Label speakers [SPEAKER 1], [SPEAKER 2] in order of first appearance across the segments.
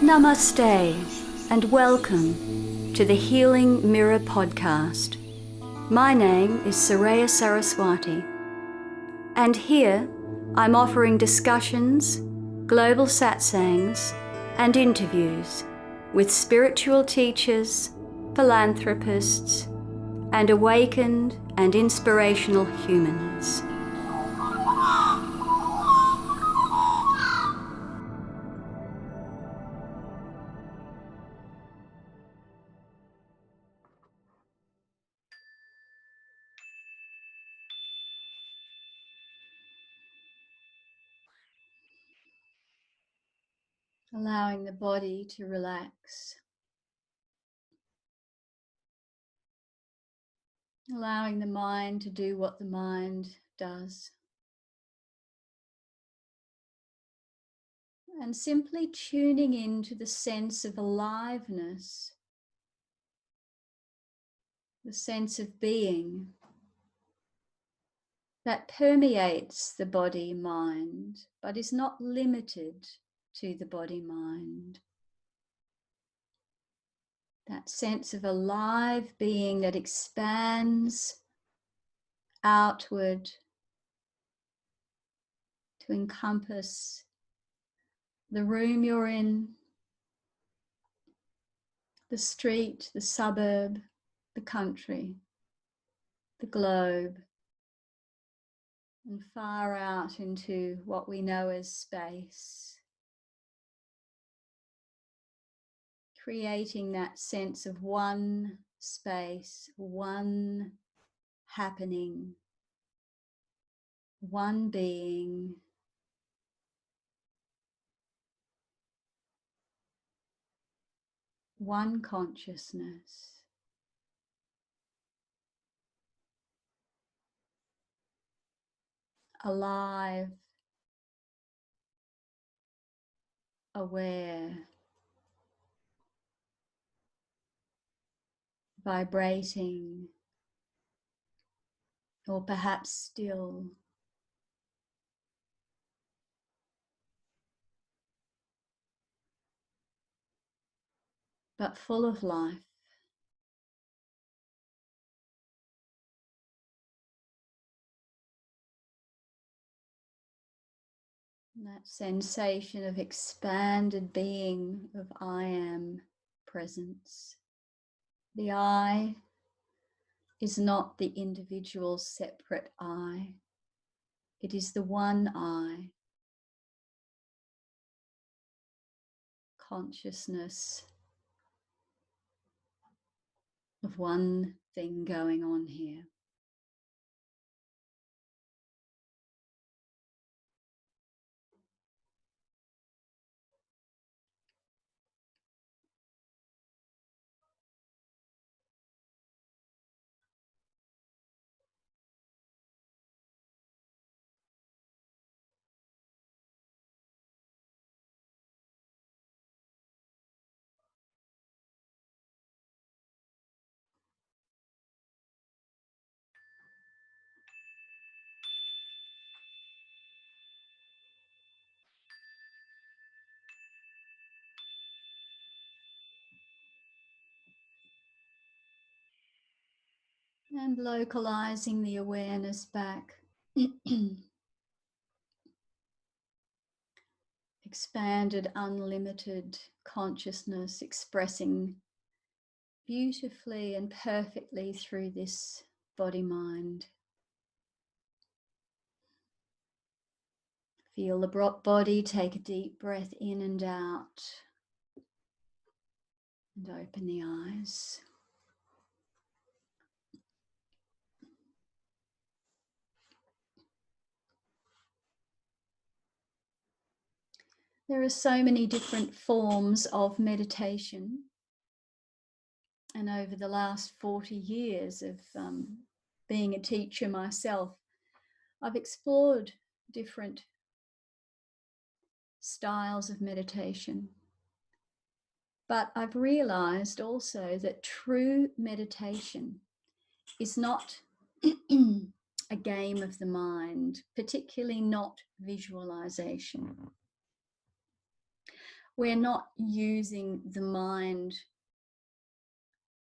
[SPEAKER 1] Namaste and welcome to the Healing Mirror podcast. My name is Soraya Saraswati, and here I'm offering discussions, global satsangs and interviews with spiritual teachers, philanthropists and awakened and inspirational humans. Allowing the body to relax. Allowing the mind to do what the mind does. And simply tuning into the sense of aliveness, the sense of being that permeates the body-mind, but is not limited to the body-mind. That sense of alive being that expands outward to encompass the room you're in, the street, the suburb, the country, the globe, and far out into what we know as space. Creating that sense of one space, one happening, one being, one consciousness. Alive, aware, vibrating, or perhaps still. But full of life. That sensation of expanded being, of I am presence. The I is not the individual separate I. It is the one I. Consciousness of one thing going on here. And localizing the awareness back. Expanded, unlimited consciousness expressing beautifully and perfectly through this body-mind. Feel the body, take a deep breath in and out. And open the eyes. There are so many different forms of meditation. And over the last 40 years of being a teacher myself, I've explored different styles of meditation. But I've realized also that true meditation is not a game of the mind, particularly not visualization. we're not using the mind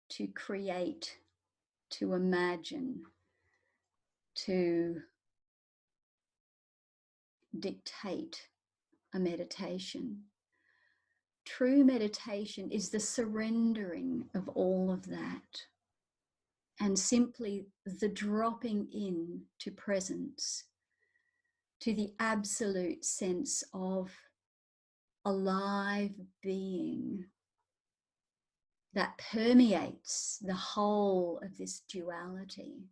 [SPEAKER 1] to create, to imagine, to dictate a meditation. True meditation is the surrendering of all of that and simply the dropping in to presence, to the absolute sense of alive being that permeates the whole of this duality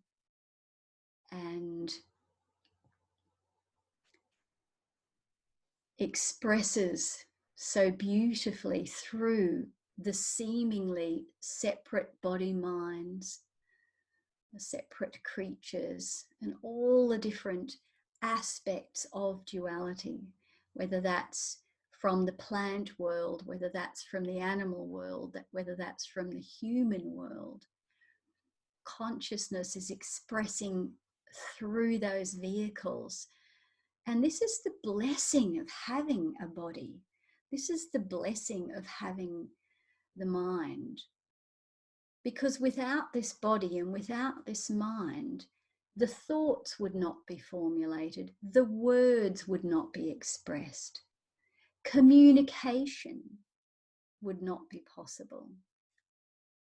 [SPEAKER 1] and expresses so beautifully through the seemingly separate body minds, the separate creatures, and all the different aspects of duality, whether that's from the plant world, whether that's from the animal world, whether that's from the human world. Consciousness is expressing through those vehicles. And this is the blessing of having a body. This is the blessing of having the mind. Because without this body and without this mind, the thoughts would not be formulated, the words would not be expressed, communication would not be possible.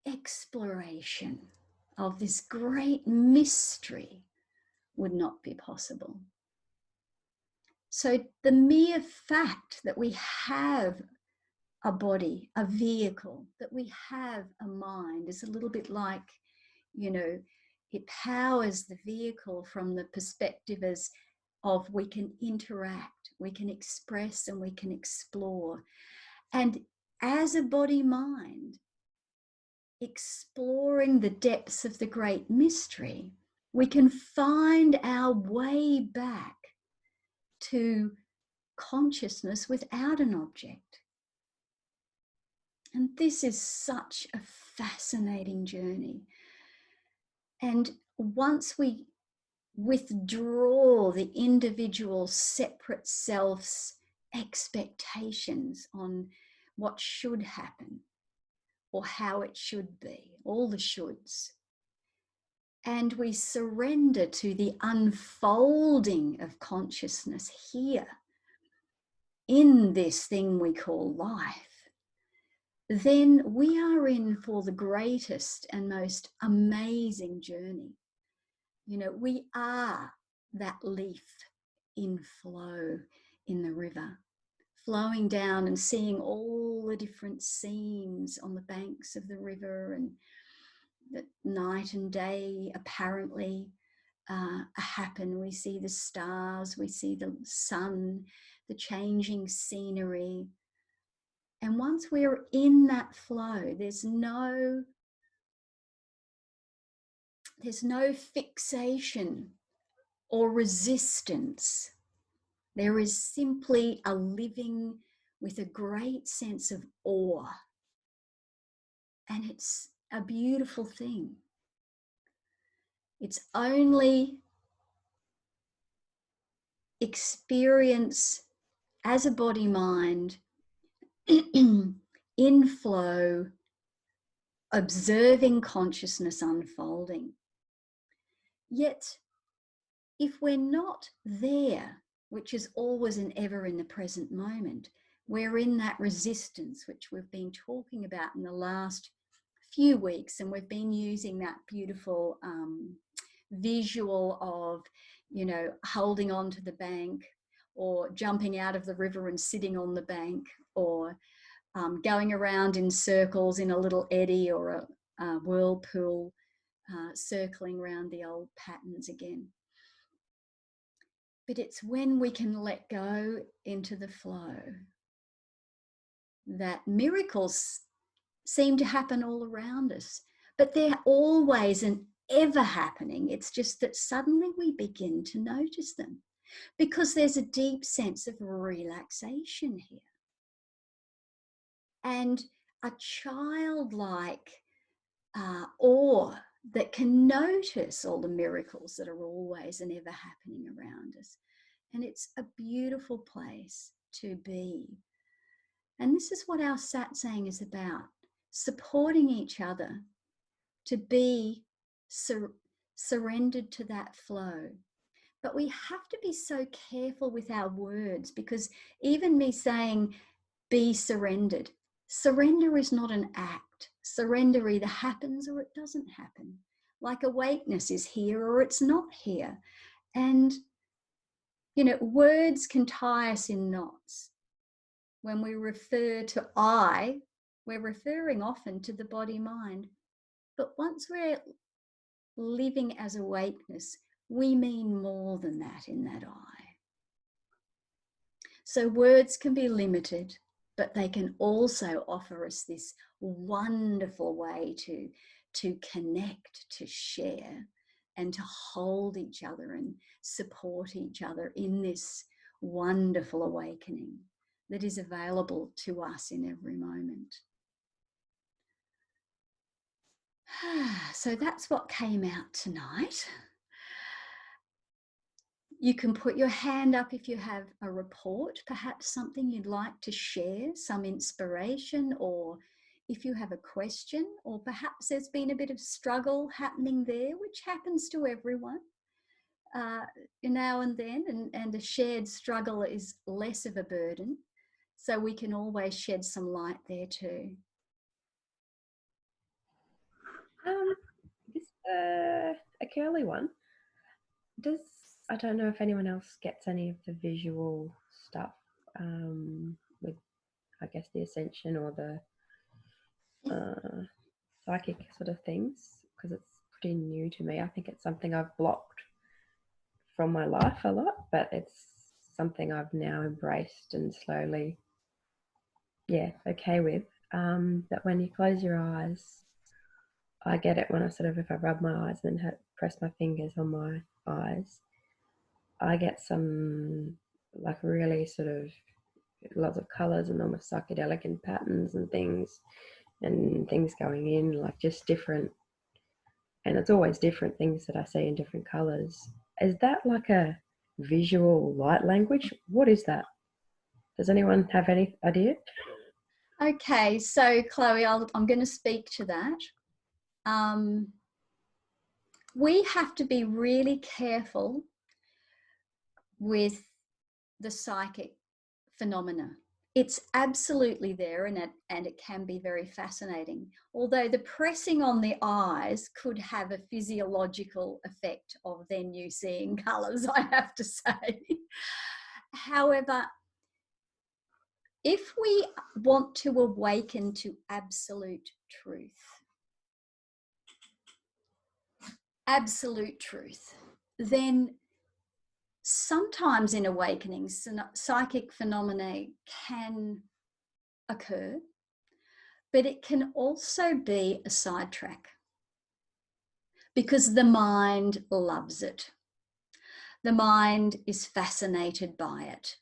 [SPEAKER 1] Exploration of this great mystery would not be possible. So the mere fact that we have a body, a vehicle, that we have a mind is a little bit like, it powers the vehicle from the perspective of we can interact, we can express, and we can explore. And as a body mind, exploring the depths of the great mystery, we can find our way back to consciousness without an object. And this is such a fascinating journey. And once we withdraw the individual separate self's expectations on what should happen or how it should be, all the shoulds, and we surrender to the unfolding of consciousness here in this thing we call life, then we are in for the greatest and most amazing journey. We are that leaf in flow in the river, flowing down and seeing all the different scenes on the banks of the river, and that night and day apparently happen. We see the stars, we see the sun, the changing scenery. And once we're in that flow, there's no fixation or resistance. There is simply a living with a great sense of awe. And it's a beautiful thing. It's only experience as a body mind in flow, observing consciousness unfolding. Yet, if we're not there, which is always and ever in the present moment, we're in that resistance, which we've been talking about in the last few weeks, and we've been using that beautiful visual of, holding on to the bank, or jumping out of the river and sitting on the bank, or going around in circles in a little eddy or a whirlpool, circling around the old patterns again. But it's when we can let go into the flow that miracles seem to happen all around us. But they're always and ever happening. It's just that suddenly we begin to notice them because there's a deep sense of relaxation here. And a childlike awe that can notice all the miracles that are always and ever happening around us. And it's a beautiful place to be. And this is what our satsang is about, supporting each other to be surrendered to that flow. But we have to be so careful with our words, because even me saying, be surrendered, surrender is not an act. Surrender either happens or it doesn't happen. Like awakeness is here or it's not here. And, you know, words can tie us in knots. When we refer to I, we're referring often to the body-mind. But once we're living as awakeness, we mean more than that in that I. So words can be limited, but they can also offer us this wonderful way to connect, to share, and to hold each other and support each other in this wonderful awakening that is available to us in every moment. So that's what came out tonight. You can put your hand up if you have a report, perhaps something you'd like to share, some inspiration, or if you have a question, or perhaps there's been a bit of struggle happening there, which happens to everyone now and then, and a shared struggle is less of a burden. So we can always shed some light there too.
[SPEAKER 2] A curly one. I don't know if anyone else gets any of the visual stuff with, I guess, the ascension or the psychic sort of things, because it's pretty new to me. I think it's something I've blocked from my life a lot, but it's something I've now embraced and slowly, okay with. That when you close your eyes, I get it when I if I rub my eyes and then press my fingers on my eyes, I get some like really lots of colours and almost psychedelic and patterns and things going in, like just different, and it's always different things that I see in different colours. Is that like a visual light language? What is that? Does anyone have any idea?
[SPEAKER 1] Okay, so Chloe, I'm going to speak to that. We have to be really careful with the psychic phenomena. It's absolutely there, and it can be very fascinating. Although the pressing on the eyes could have a physiological effect of then you seeing colours, I have to say. However, if we want to awaken to absolute truth, then sometimes in awakenings, psychic phenomena can occur, but it can also be a sidetrack because the mind loves it. The mind is fascinated by it.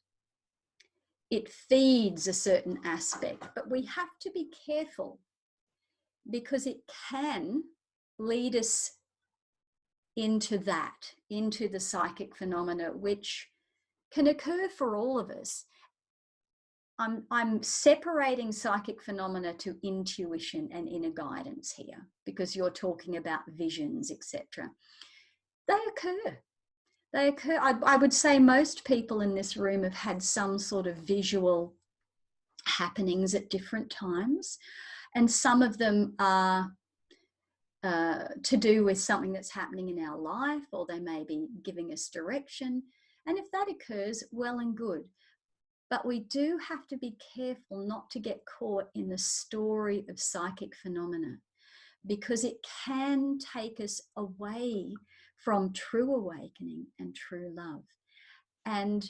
[SPEAKER 1] It feeds a certain aspect, but we have to be careful because it can lead us into the psychic phenomena, which can occur for all of us. I'm separating psychic phenomena to intuition and inner guidance here, because you're talking about visions, etc. They occur. I would say most people in this room have had some sort of visual happenings at different times, and some of them are to do with something that's happening in our life, or they may be giving us direction. And if that occurs, well and good. But we do have to be careful not to get caught in the story of psychic phenomena, because it can take us away from true awakening and true love. And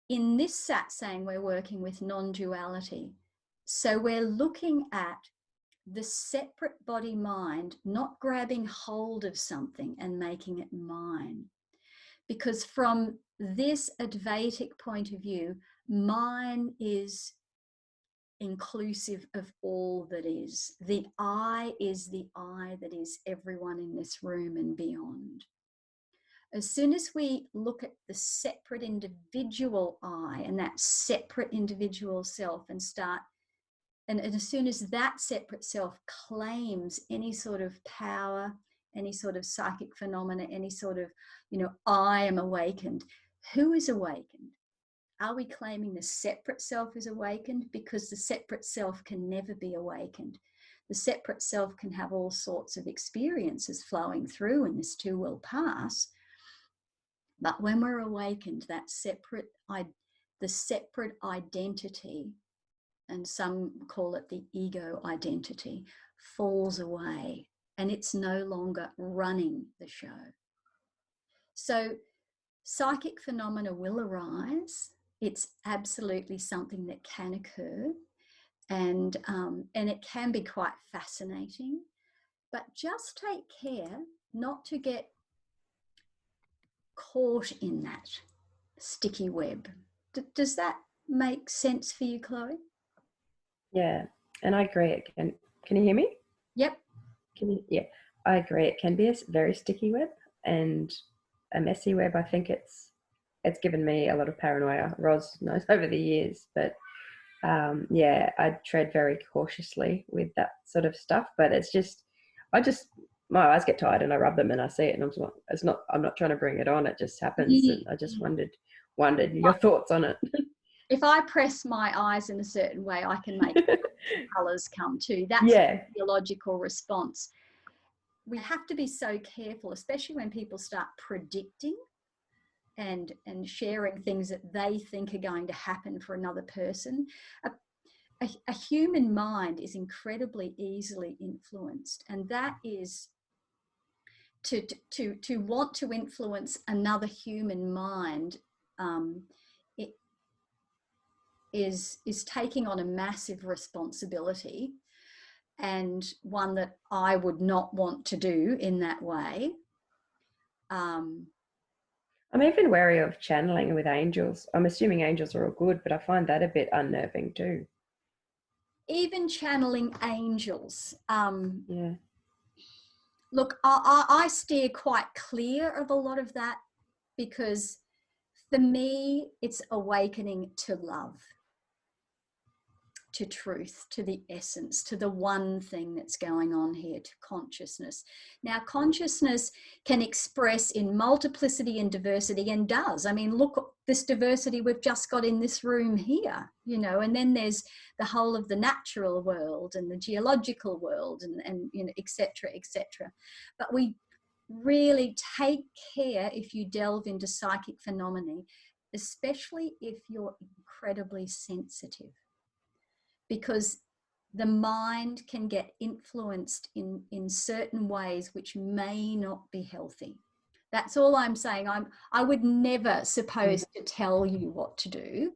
[SPEAKER 1] in this satsang, we're working with non-duality. So we're looking at the separate body-mind, not grabbing hold of something and making it mine. Because from this Advaitic point of view, mine is inclusive of all that is. The I is the I that is everyone in this room and beyond. As soon as we look at the separate individual I and that separate individual self and start, and as soon as that separate self claims any sort of power, any sort of psychic phenomena, any sort of, I am awakened. Who is awakened? Are we claiming the separate self is awakened? Because the separate self can never be awakened. The separate self can have all sorts of experiences flowing through, and this too will pass. But when we're awakened, that the separate identity, and some call it the ego identity, falls away, and it's no longer running the show. So psychic phenomena will arise. It's absolutely something that can occur, and it can be quite fascinating. But just take care not to get caught in that sticky web. Does that make sense for you, Chloe?
[SPEAKER 2] Yeah, and I agree. It can. Can you hear me?
[SPEAKER 1] Yep.
[SPEAKER 2] Yeah, I agree. It can be a very sticky web and a messy web. I think it's given me a lot of paranoia. Roz knows over the years, but yeah, I tread very cautiously with that sort of stuff. But it's just, my eyes get tired and I rub them and I see it, and I'm not trying to bring it on. It just happens, and I just wondered your thoughts on it.
[SPEAKER 1] If I press my eyes in a certain way, I can make colours come too. That's
[SPEAKER 2] Yeah.
[SPEAKER 1] a physiological response. We have to be so careful, especially when people start predicting and sharing things that they think are going to happen for another person. A human mind is incredibly easily influenced, and that is to want to influence another human mind. It is taking on a massive responsibility, and one that I would not want to do in that way.
[SPEAKER 2] I'm even wary of channeling with angels. I'm assuming angels are all good, but I find that a bit unnerving too.
[SPEAKER 1] Even channeling angels.
[SPEAKER 2] Yeah.
[SPEAKER 1] Look, I steer quite clear of a lot of that, because for me, it's awakening to love, to truth, to the essence, to the one thing that's going on here, to consciousness. Now, consciousness can express in multiplicity and diversity, and does. I mean, look, this diversity we've just got in this room here, and then there's the whole of the natural world and the geological world and et cetera, et cetera. But we really take care if you delve into psychic phenomena, especially if you're incredibly sensitive, because the mind can get influenced in certain ways which may not be healthy. That's all I'm saying. I would never suppose to tell you what to do,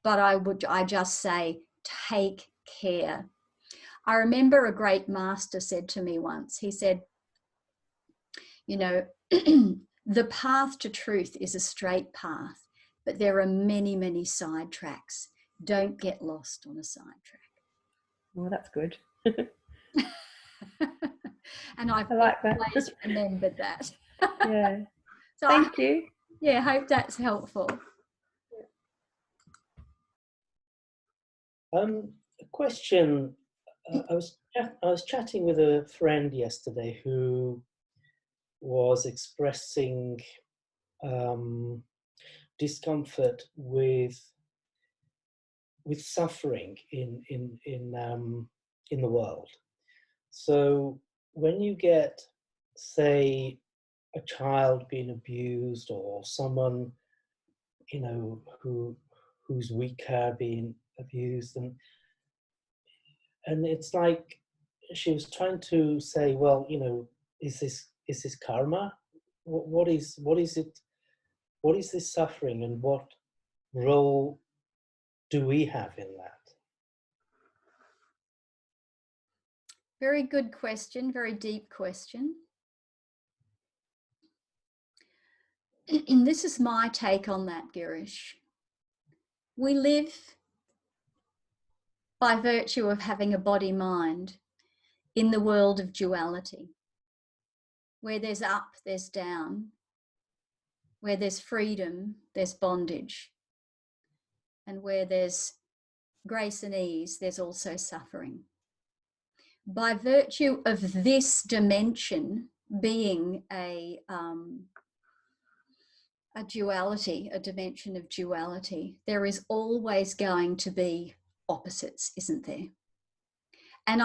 [SPEAKER 1] but I just say, take care. I remember a great master said to me once, he said, the path to truth is a straight path, but there are many, many side tracks. Don't get lost on a sidetrack.
[SPEAKER 2] Well, that's good.
[SPEAKER 1] And I've
[SPEAKER 2] like
[SPEAKER 1] always remembered that.
[SPEAKER 2] Yeah.
[SPEAKER 1] So
[SPEAKER 2] Thank you.
[SPEAKER 1] Yeah, hope that's helpful.
[SPEAKER 3] A question. I was chatting with a friend yesterday who was expressing discomfort with suffering in the world. So when you get, say, a child being abused, or someone who's weaker being abused, and it's like she was trying to say, well, is this karma? What is it? What is this suffering, and what role do we have in that?
[SPEAKER 1] Very good question, very deep question. And this is my take on that, Girish. We live by virtue of having a body-mind in the world of duality, where there's up, there's down, Where there's freedom, there's bondage. And where there's grace and ease, there's also suffering. By virtue of this dimension being a duality, a dimension of duality, there is always going to be opposites, isn't there? And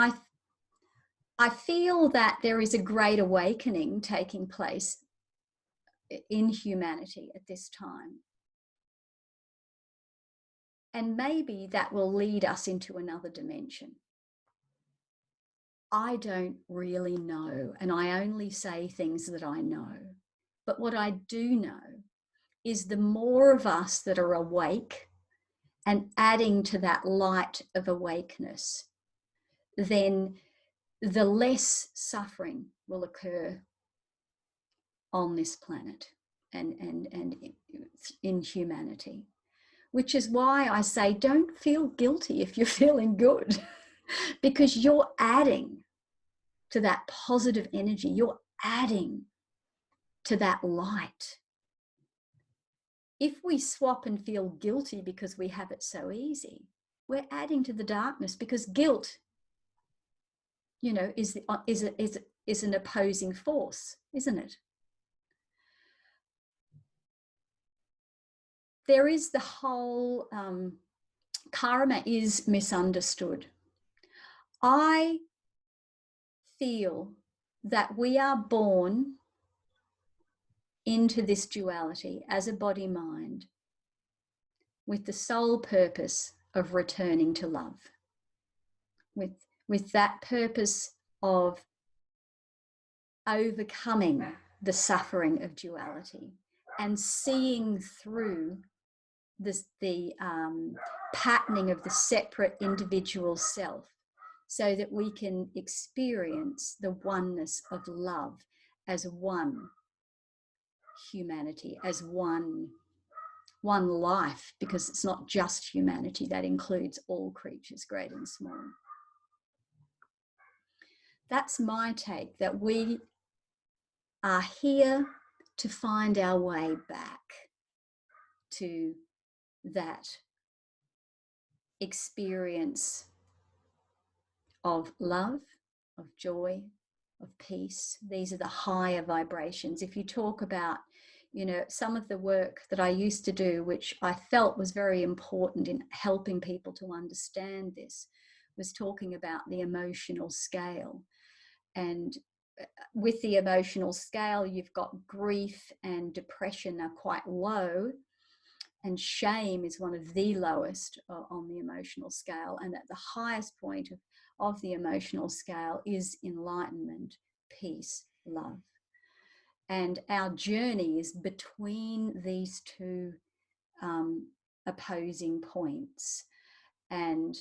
[SPEAKER 1] I feel that there is a great awakening taking place in humanity at this time. And maybe that will lead us into another dimension. I don't really know, and I only say things that I know. But what I do know is the more of us that are awake and adding to that light of awakeness, then the less suffering will occur on this planet and in humanity. Which is why I say don't feel guilty if you're feeling good, because you're adding to that positive energy. You're adding to that light. If we swap and feel guilty because we have it so easy, we're adding to the darkness, because guilt, you know, is an opposing force, isn't it? There is the whole karma is misunderstood. I feel that we are born into this duality as a body-mind with the sole purpose of returning to love, with that purpose of overcoming the suffering of duality and seeing through the patterning of the separate individual self, so that we can experience the oneness of love as one humanity, as one life, because it's not just humanity, that includes all creatures, great and small. That's my take, that we are here to find our way back to that experience of love, of joy, of peace. These are the higher vibrations. If you talk about, you know, some of the work that I used to do, which I felt was very important in helping people to understand this, was talking about the emotional scale. And with the emotional scale, you've got grief and depression are quite low, and shame is one of the lowest on the emotional scale. And at the highest point of the emotional scale is enlightenment, peace, love. And our journey is between these two opposing points, and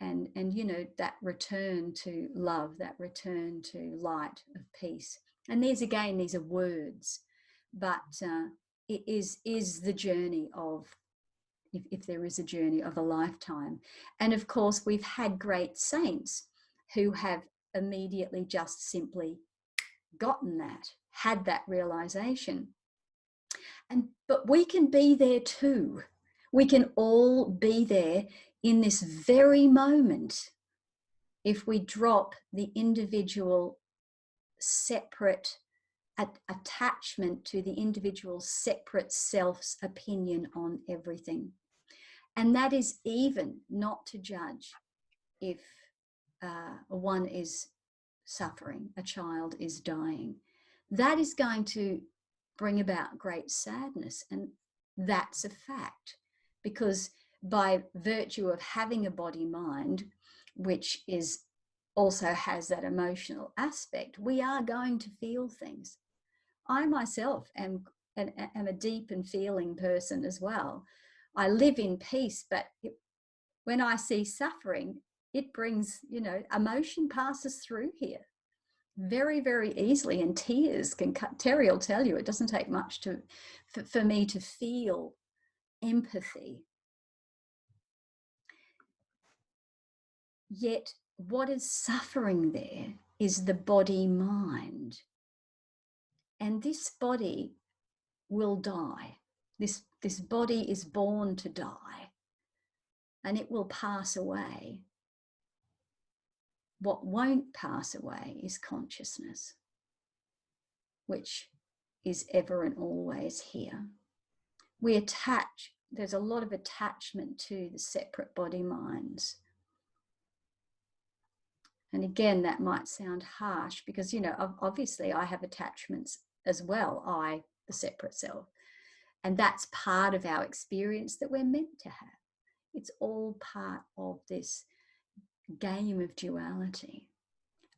[SPEAKER 1] you know, that return to love, that return to light of peace. And these are words, but it is the journey of, if there is a journey of a lifetime. And of course, we've had great saints who have immediately just simply gotten that, had that realization. But we can be there too. We can all be there in this very moment if we drop the individual separate attachment to the individual separate self's opinion on everything. And that is even not to judge if one is suffering, a child is dying. That is going to bring about great sadness, and that's a fact, because by virtue of having a body-mind, which is also has that emotional aspect, we are going to feel things. I myself am a deep and feeling person as well. I live in peace, but when I see suffering, it brings, you know, emotion passes through here very, very easily, and tears can cut. Terry will tell you it doesn't take much for me to feel empathy. Yet what is suffering there is the body-mind. And this body will die. This body is born to die, and it will pass away. What won't pass away is consciousness, which is ever and always here. We attach, there's a lot of attachment to the separate body minds. And again, that might sound harsh because, you know, obviously I have attachments as well, I, the separate self. And that's part of our experience that we're meant to have. It's all part of this game of duality.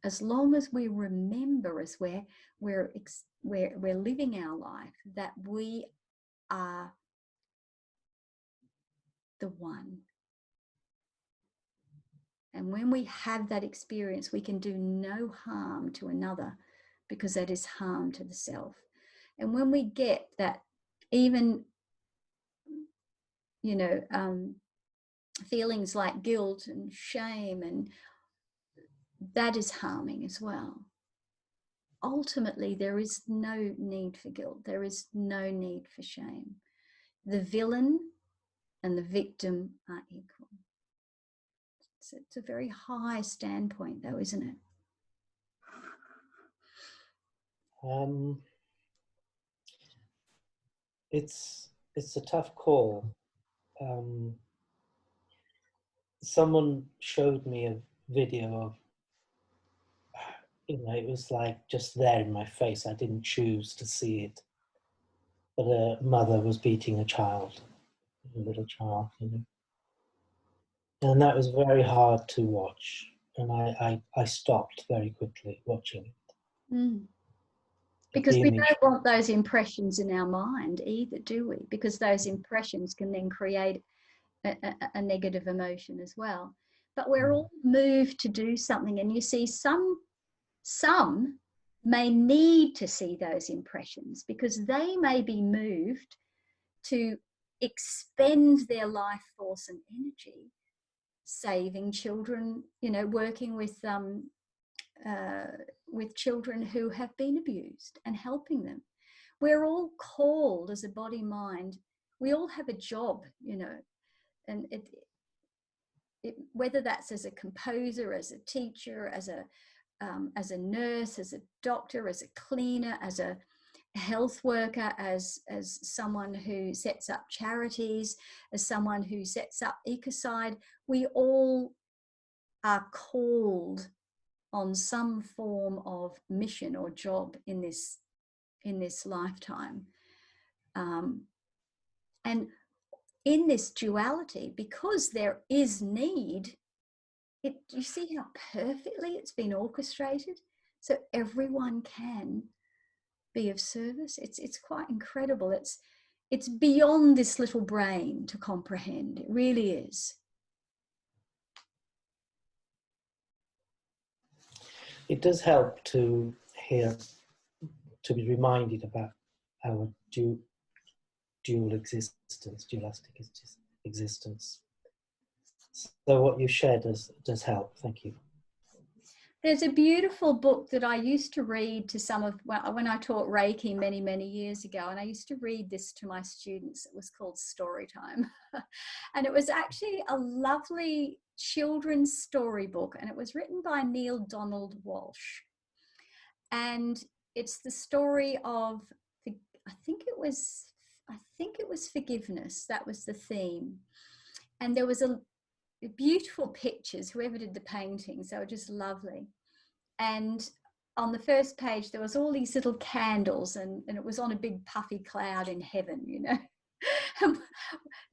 [SPEAKER 1] As long as we remember, as we're living our life, that we are the one. And when we have that experience, we can do no harm to another, because that is harm to the self. And when we get that, even, you know, feelings like guilt and shame, and that is harming as well. Ultimately, there is no need for guilt. There is no need for shame. The villain and the victim are equal. So it's a very high standpoint, though, isn't it?
[SPEAKER 3] It's a tough call. Someone showed me a video of, you know, it was like just there in my face. I didn't choose to see it. But a mother was beating a child, a little child, you know. And that was very hard to watch. And I stopped very quickly watching it.
[SPEAKER 1] Mm. Because we don't want those impressions in our mind either, do we? Because those impressions can then create a negative emotion as well. But we're all moved to do something, and you see some may need to see those impressions because they may be moved to expend their life force and energy saving children, you know, working with children who have been abused and helping them. We're all called as a body mind. We all have a job, you know, and whether that's as a composer, as a teacher, as a nurse, as a doctor, as a cleaner, as a health worker, as someone who sets up charities, as someone who sets up ecocide, we all are called on some form of mission or job in this lifetime. And in this duality, because there is need, you see how perfectly it's been orchestrated, so everyone can be of service. It's quite incredible. It's beyond this little brain to comprehend. It really is.
[SPEAKER 3] It does help to be reminded about our dual existence, dualistic existence. So what you shared does help. Thank you.
[SPEAKER 1] There's a beautiful book that I used to read to when I taught Reiki many, many years ago, and I used to read this to my students. It was called Storytime. And it was actually a lovely children's storybook, and it was written by Neil Donald Walsh. And it's the story of, I think it was forgiveness. That was the theme. And there was beautiful pictures. Whoever did the paintings, they were just lovely. And on the first page, there was all these little candles, and it was on a big puffy cloud in heaven, you know.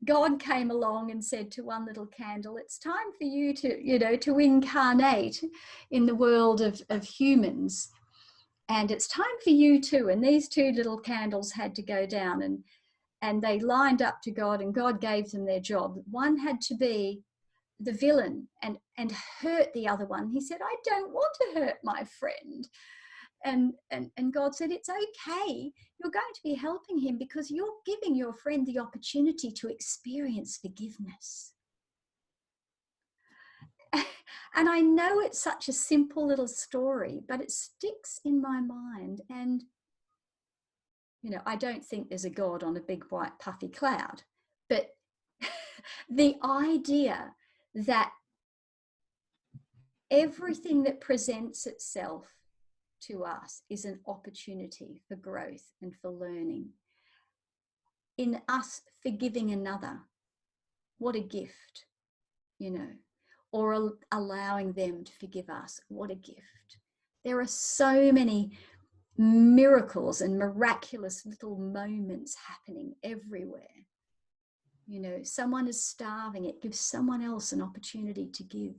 [SPEAKER 1] God came along and said to one little candle, it's time for you to, you know, to incarnate in the world of humans. And it's time for you too. And these two little candles had to go down, and they lined up to God, and God gave them their job. One had to be the villain and hurt the other one. He said, I don't want to hurt my friend. And God said, it's okay. You're going to be helping him because you're giving your friend the opportunity to experience forgiveness. And I know it's such a simple little story, but it sticks in my mind. And You know, I don't think there's a God on a big white puffy cloud, but the idea that everything that presents itself to us is an opportunity for growth and for learning. In us forgiving another, what a gift, you know, or allowing them to forgive us, what a gift. There are so many miracles and miraculous little moments happening everywhere. You know, someone is starving, it gives someone else an opportunity to give.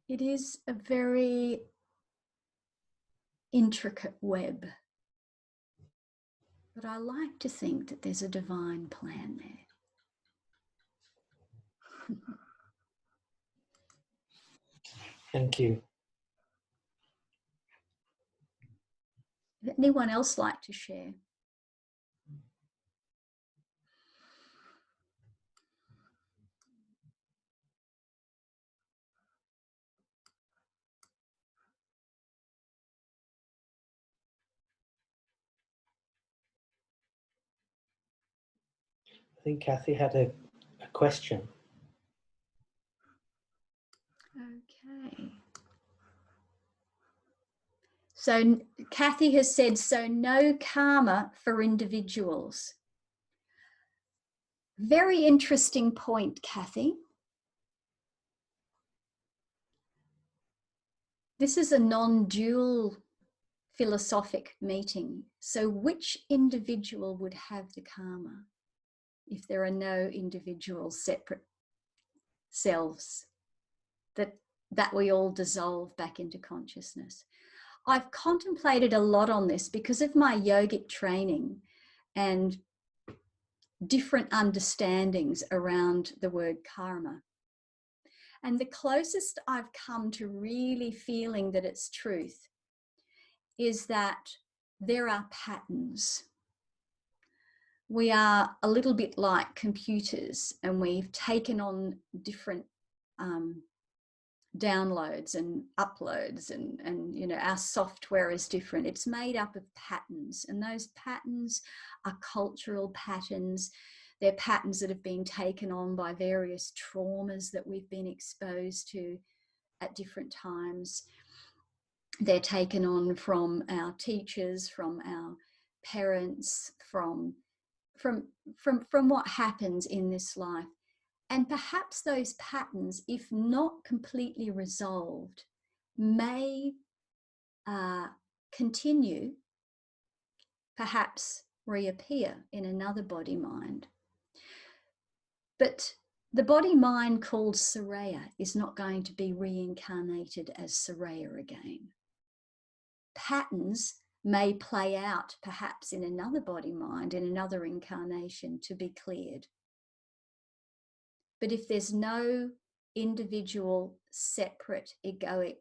[SPEAKER 1] It is a very intricate web, but I like to think that there's a divine plan there.
[SPEAKER 3] Thank you.
[SPEAKER 1] Would anyone else like to share?
[SPEAKER 3] I think Kathy had a question.
[SPEAKER 1] Okay. So Kathy has said, so no karma for individuals. Very interesting point, Kathy. This is a non-dual philosophic meeting. So which individual would have the karma if there are no individual separate selves that we all dissolve back into consciousness? I've contemplated a lot on this because of my yogic training and different understandings around the word karma. And the closest I've come to really feeling that it's truth is that there are patterns. We are a little bit like computers, and we've taken on different downloads and uploads, and you know, our software is different. It's made up of patterns, and those patterns are cultural patterns. They're patterns that have been taken on by various traumas that we've been exposed to at different times. They're taken on from our teachers, from our parents, from what happens in this life. And perhaps those patterns, if not completely resolved, may continue, perhaps reappear in another body-mind. But the body-mind called Soraya is not going to be reincarnated as Soraya again. Patterns may play out perhaps in another body-mind, in another incarnation, to be cleared. But if there's no individual, separate, egoic,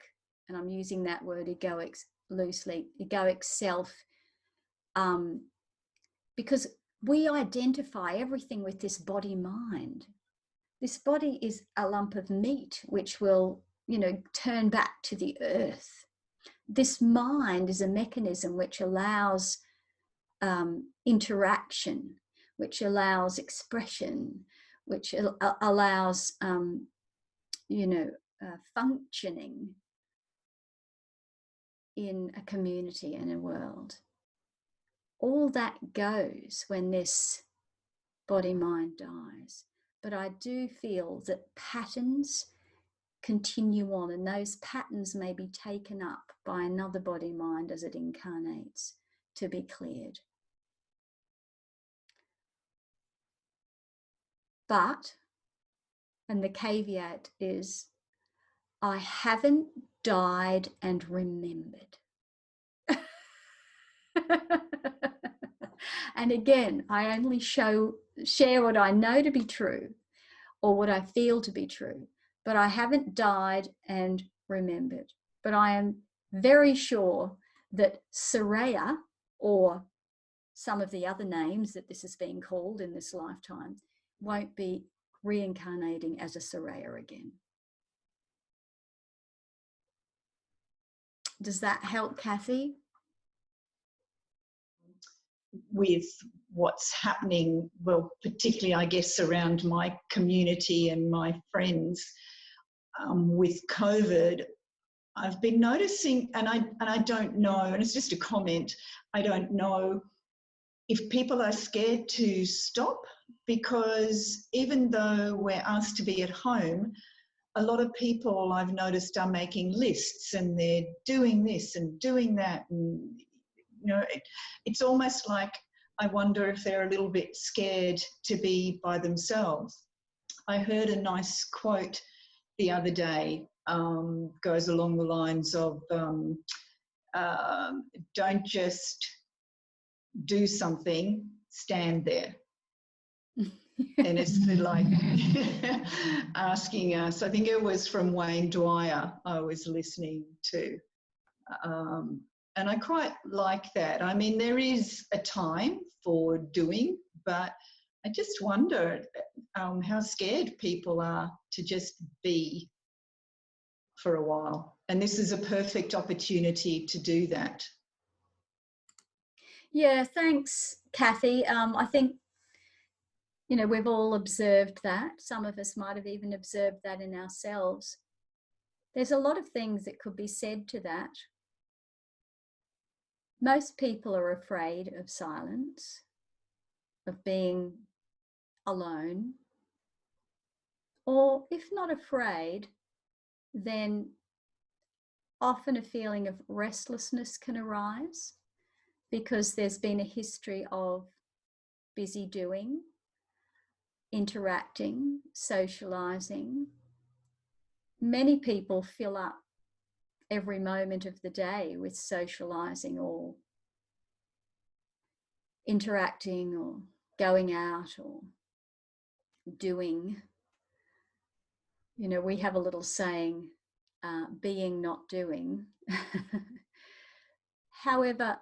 [SPEAKER 1] and I'm using that word egoic loosely, egoic self, because we identify everything with this body-mind. This body is a lump of meat which will, you know, turn back to the earth. This mind is a mechanism which allows interaction, which allows expression, which allows, functioning in a community and a world. All that goes when this body-mind dies. But I do feel that patterns continue on, and those patterns may be taken up by another body-mind as it incarnates to be cleared. But, and the caveat is, I haven't died and remembered. And again, I only share what I know to be true or what I feel to be true, but I haven't died and remembered. But I am very sure that Soraya, or some of the other names that this has been called in this lifetime, won't be reincarnating as a Soraya again. Does that help, Kathy?
[SPEAKER 4] with what's happening, well, particularly, I guess, around my community and my friends with COVID, I've been noticing, and I don't know, and it's just a comment, I don't know if people are scared to stop, because even though we're asked to be at home, a lot of people I've noticed are making lists and they're doing this and doing that, and it's almost like I wonder if they're a little bit scared to be by themselves. I heard a nice quote the other day, goes along the lines of don't just do something, stand there. And it's like asking us, I think it was from Wayne Dwyer I was listening to. And I quite like that. I mean, there is a time for doing, but I just wonder how scared people are to just be for a while. And this is a perfect opportunity to do that.
[SPEAKER 1] Yeah, thanks, Kathy. I think, we've all observed that. Some of us might have even observed that in ourselves. There's a lot of things that could be said to that. Most people are afraid of silence, of being alone, or if not afraid, then often a feeling of restlessness can arise because there's been a history of busy doing, interacting, socializing. Many people fill up every moment of the day with socializing or interacting or going out or doing. We have a little saying, being, not doing. However,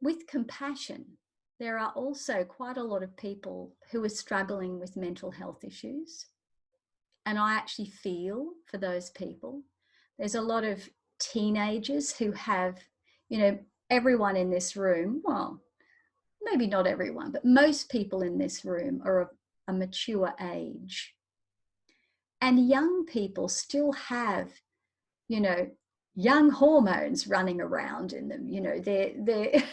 [SPEAKER 1] with compassion, there are also quite a lot of people who are struggling with mental health issues. And I actually feel for those people. There's a lot of teenagers who have, everyone in this room, well, maybe not everyone, but most people in this room are of a mature age. And young people still have, young hormones running around in them. They're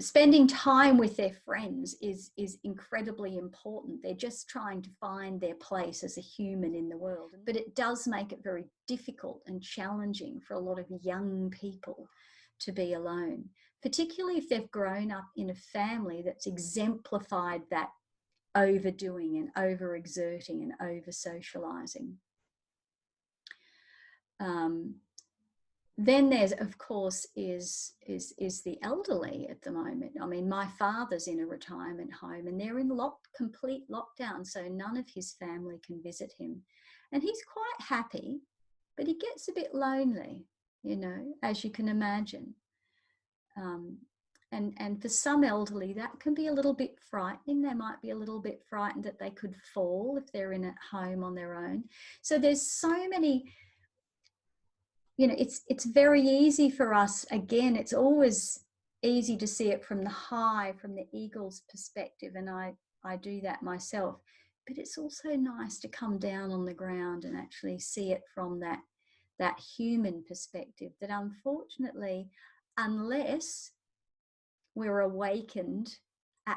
[SPEAKER 1] spending time with their friends is incredibly important. They're just trying to find their place as a human in the world. But it does make it very difficult and challenging for a lot of young people to be alone, particularly if they've grown up in a family that's exemplified that overdoing and overexerting and over-socializing. Then there's, of course, is the elderly at the moment. I mean, my father's in a retirement home and they're in complete lockdown, so none of his family can visit him. And he's quite happy, but he gets a bit lonely, as you can imagine. And for some elderly, that can be a little bit frightening. They might be a little bit frightened that they could fall if they're in a home on their own. So there's so many, it's very easy for us. Again, it's always easy to see it from the high, from the eagle's perspective. And I do that myself. But it's also nice to come down on the ground and actually see it from that human perspective, that unfortunately, unless we're awakened, at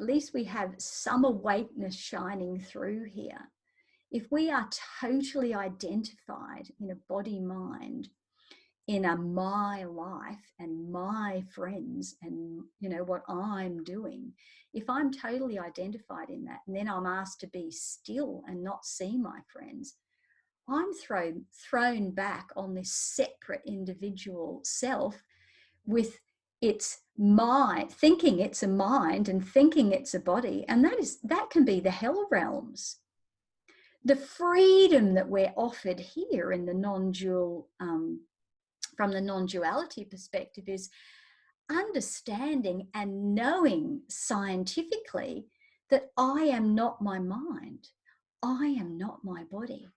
[SPEAKER 1] least we have some awakeness shining through here. If we are totally identified in a body-mind, in a my life and my friends and what I'm doing, if I'm totally identified in that, and then I'm asked to be still and not see my friends, I'm thrown back on this separate individual self with its mind, thinking it's a mind and thinking it's a body, and that can be the hell realms. The freedom that we're offered here in the non-dual, from the non-duality perspective, is understanding and knowing scientifically that I am not my mind, I am not my body.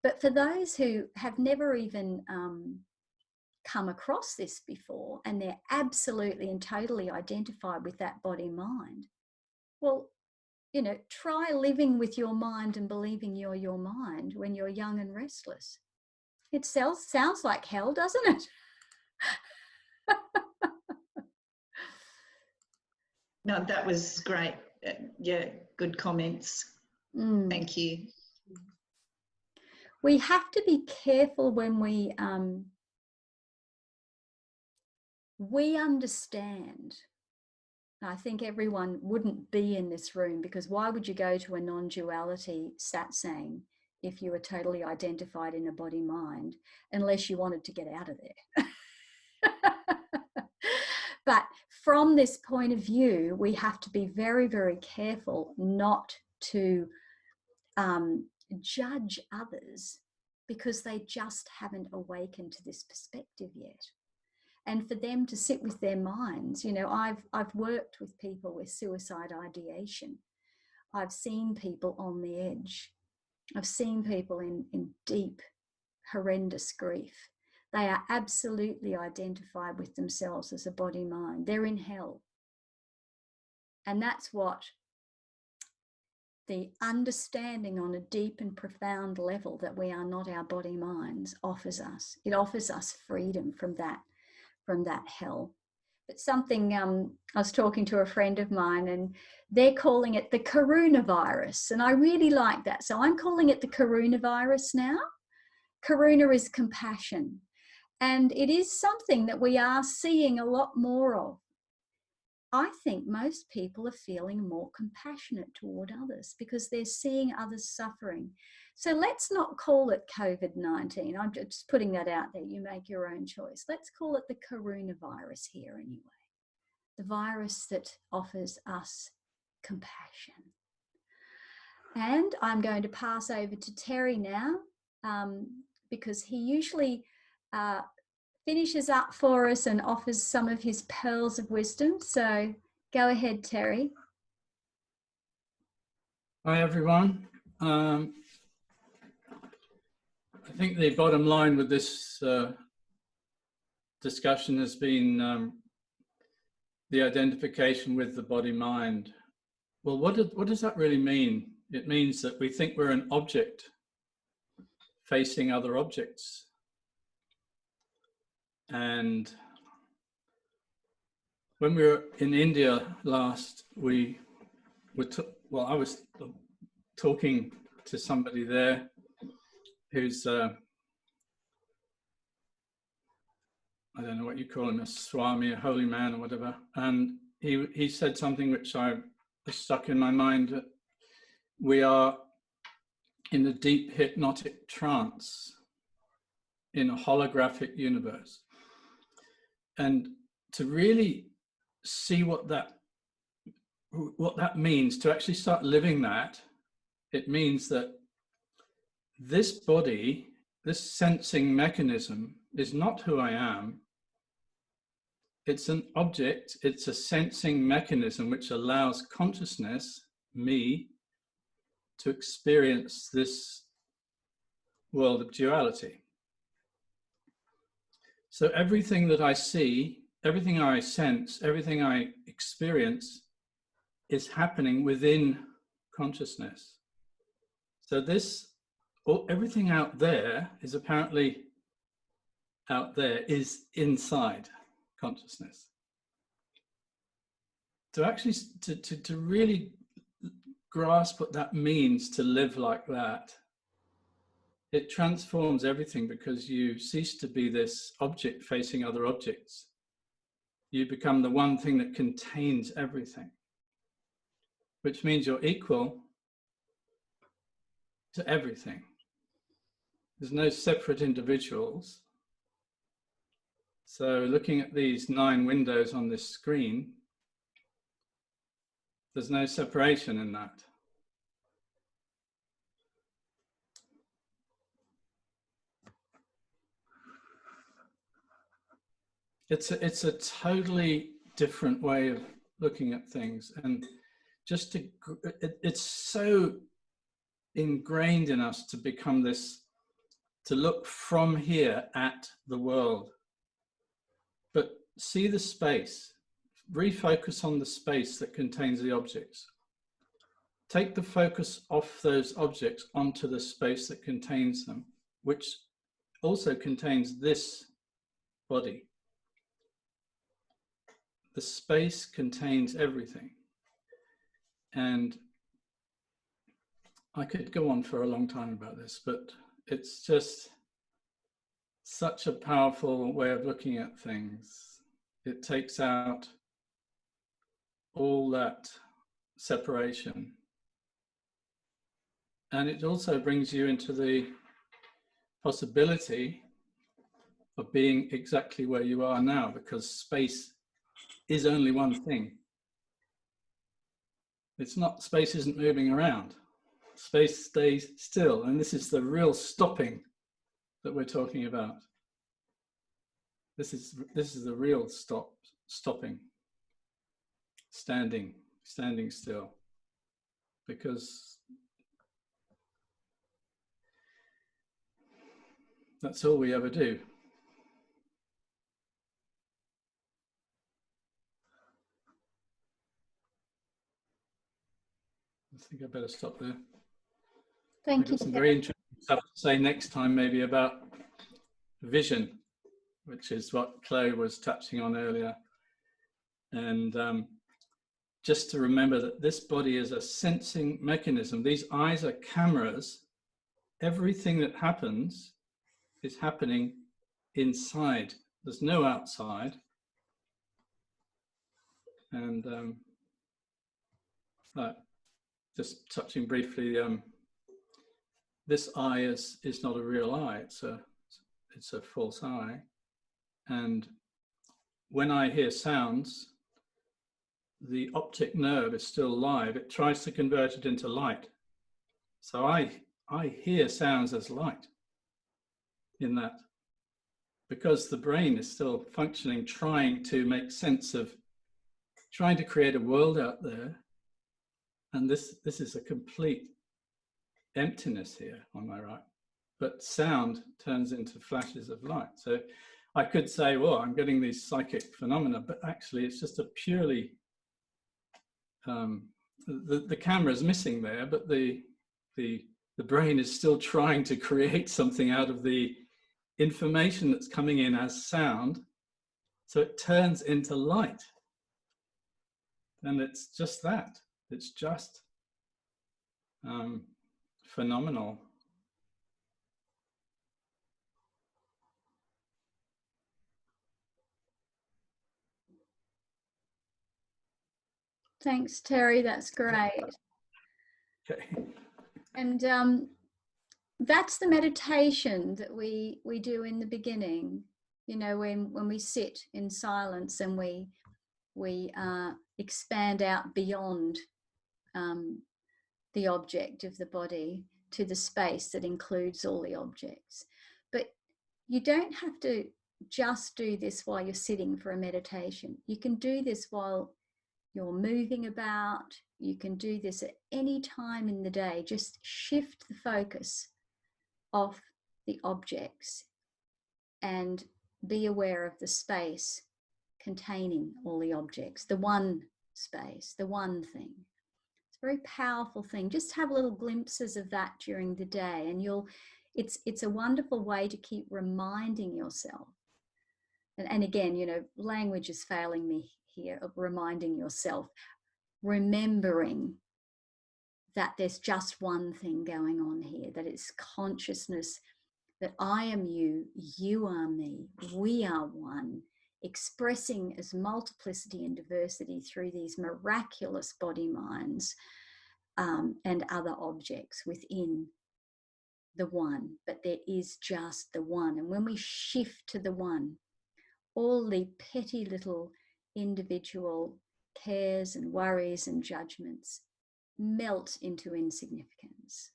[SPEAKER 1] But for those who have never even come across this before and they're absolutely and totally identified with that body mind, well, you know, try living with your mind and believing you're your mind when you're young and restless. It sounds like hell, doesn't it?
[SPEAKER 4] No, that was great. Yeah, good comments. Thank you.
[SPEAKER 1] We have to be careful when we understand. I think everyone wouldn't be in this room, because why would you go to a non-duality satsang if you were totally identified in a body-mind, unless you wanted to get out of there? But from this point of view, we have to be very, very careful not to judge others because they just haven't awakened to this perspective yet. And for them to sit with their minds, you know, I've worked with people with suicide ideation. I've seen people on the edge. I've seen people in deep, horrendous grief. They are absolutely identified with themselves as a body-mind. They're in hell. And that's what the understanding on a deep and profound level that we are not our body-minds offers us. It offers us freedom from that hell. But something, I was talking to a friend of mine and they're calling it the Karuna Virus. And I really like that. So I'm calling it the Karuna Virus now. Karuna is compassion. And it is something that we are seeing a lot more of. I think most people are feeling more compassionate toward others because they're seeing others suffering. So let's not call it COVID-19. I'm just putting that out there. You make your own choice. Let's call it the Karuna Virus here anyway. The virus that offers us compassion. And I'm going to pass over to Terry now because he usually finishes up for us and offers some of his pearls of wisdom. So go ahead, Terry.
[SPEAKER 5] Hi, everyone. I think the bottom line with this discussion has been the identification with the body-mind. Well, what does that really mean? It means that we think we're an object facing other objects. And when we were in India last, I was talking to somebody there who's, I don't know what you call him, a Swami, a holy man or whatever. And he said something which I was stuck in my mind. We are in a deep hypnotic trance in a holographic universe. And to really see what that means, to actually start living that, it means that this body, this sensing mechanism is not who I am. It's an object, it's a sensing mechanism which allows consciousness, me, to experience this world of duality. So everything that I see, everything I sense, everything I experience is happening within consciousness. So everything out there is apparently out there is inside consciousness. To actually, to really grasp what that means to live like that, it transforms everything, because you cease to be this object facing other objects. You become the one thing that contains everything, which means you're equal to everything. There's no separate individuals. So looking at these 9 windows on this screen, there's no separation in that. It's a totally different way of looking at things, and it's so ingrained in us to become this, to look from here at the world see the space, refocus on the space that contains the objects. Take the focus off those objects onto the space that contains them, which also contains this body. The space contains everything. And I could go on for a long time about this, but it's just such a powerful way of looking at things. It takes out all that separation. And it also brings you into the possibility of being exactly where you are now, because space is only one thing. It's not, space isn't moving around. Space stays still, and this is the real stopping that we're talking about. This is the real stopping, standing still, because that's all we ever do. I think I better stop there.
[SPEAKER 1] Thank
[SPEAKER 5] I've
[SPEAKER 1] you.
[SPEAKER 5] got some very interesting stuff to say next time, maybe about vision, which is what Chloe was touching on earlier. And just to remember that this body is a sensing mechanism. These eyes are cameras. Everything that happens is happening inside. There's no outside. And just touching briefly, this eye is not a real eye. It's a false eye. And when I hear sounds, the optic nerve is still live. It tries to convert it into light. So I hear sounds as light in that, because the brain is still functioning, trying to make sense of, trying to create a world out there. And this is a complete emptiness here on my right. But sound turns into flashes of light. So I could say, well, I'm getting these psychic phenomena, but actually it's just a purely, the camera is missing there, but the brain is still trying to create something out of the information that's coming in as sound. So it turns into light. And it's just that. It's just phenomenal.
[SPEAKER 1] Thanks, Terry. That's great.
[SPEAKER 5] Okay.
[SPEAKER 1] And that's the meditation that we do in the beginning. You know, when we sit in silence and we expand out beyond the object of the body to the space that includes all the objects. But you don't have to just do this while you're sitting for a meditation. You can do this while you're moving about. You can do this at any time in the day. Just shift the focus off the objects and be aware of the space containing all the objects, the one space, the one thing. It's a very powerful thing. Just have little glimpses of that during the day, and it's a wonderful way to keep reminding yourself. And again, you know, language is failing me here, of reminding yourself, remembering that there's just one thing going on here, that it's consciousness, that I am you, you are me, we are one, expressing as multiplicity and diversity through these miraculous body minds and other objects within the one. But there is just the one. And when we shift to the one, all the petty little individual cares and worries and judgments melt into insignificance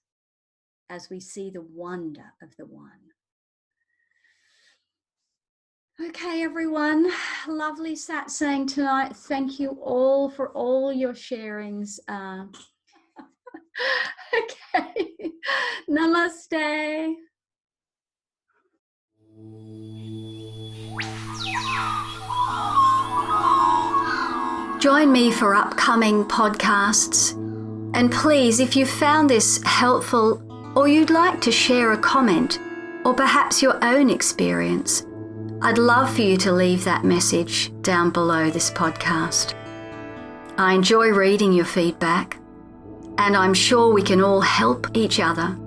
[SPEAKER 1] as we see the wonder of the one. Okay, everyone, lovely satsang tonight. Thank you all for all your sharings. Okay, namaste. Join me for upcoming podcasts. And please, if you found this helpful or you'd like to share a comment or perhaps your own experience, I'd love for you to leave that message down below this podcast. I enjoy reading your feedback, and I'm sure we can all help each other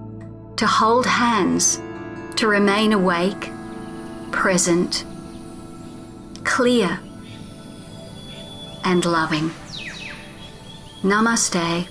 [SPEAKER 1] to hold hands, to remain awake, present, clear, and loving. Namaste.